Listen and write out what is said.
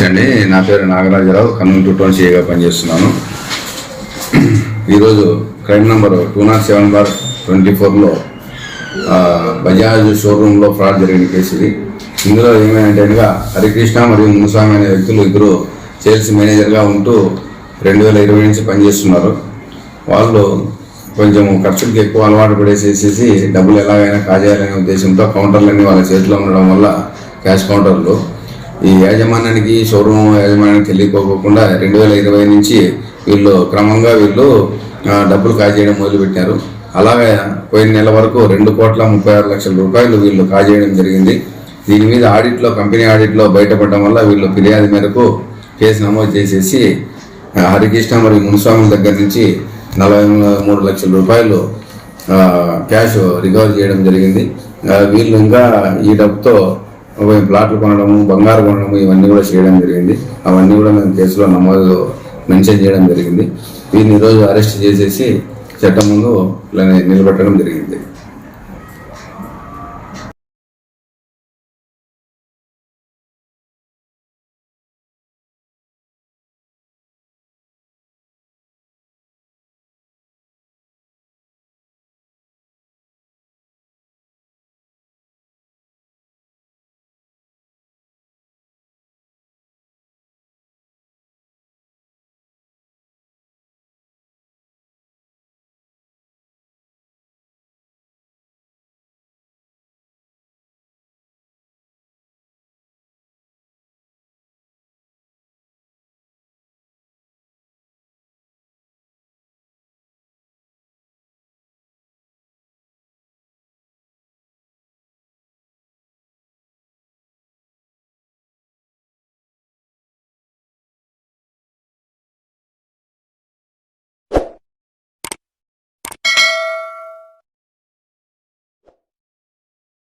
అండి, నా పేరు నాగరాజరావు, కర్నూలు 2 సిఐగా పనిచేస్తున్నాను. ఈరోజు క్రైమ్ నంబర్ 207/24లో బజాజ్ షోరూంలో ఫ్రాడ్ జరిగిన కేసు ఇది. ఇందులో ఏమైందంటే హరికృష్ణ మరియు మునుస్వామి అనే వ్యక్తులు ఇద్దరు సేల్స్ మేనేజర్గా ఉంటూ 2020 నుంచి పనిచేస్తున్నారు. వాళ్ళు కొంచెం ఖర్చులకి ఎక్కువ అలవాటు పడేసేసి డబ్బులు ఎలాగైనా కాజేయాలనే ఉద్దేశంతో కౌంటర్లన్నీ వాళ్ళ చేతిలో ఉండడం వల్ల క్యాష్ కౌంటర్లు ఈ యాజమాన్యానికి షోరూమ్ యాజమాన్యానికి తెలియకోకుండా 2020 నుంచి వీళ్ళు క్రమంగా డబ్బులు కాజేయడం మొదలుపెట్టారు. అలాగే పోయిన నెల వరకు 2,36,00,000 రూపాయలు వీళ్ళు కాజేయడం జరిగింది. దీని మీద కంపెనీ ఆడిట్లో బయటపడడం వల్ల వీళ్ళు ఫిర్యాదు మేరకు కేసు నమోదు చేసేసి హరికృష్ణ మరియు మునుస్వాముల దగ్గర నుంచి 43 లక్షల రూపాయలు క్యాష్ రికవర్ చేయడం జరిగింది. వీళ్ళు ఇంకా ఈ డబ్బుతో ప్లాట్లు కొనడము, బంగారు కొనడము ఇవన్నీ కూడా చేయడం జరిగింది. అవన్నీ కూడా మేము కేసులో మెన్షన్ చేయడం జరిగింది. వీరిని ఈరోజు అరెస్ట్ చేసేసి చట్టం ముందు నిలబెట్టడం జరిగింది.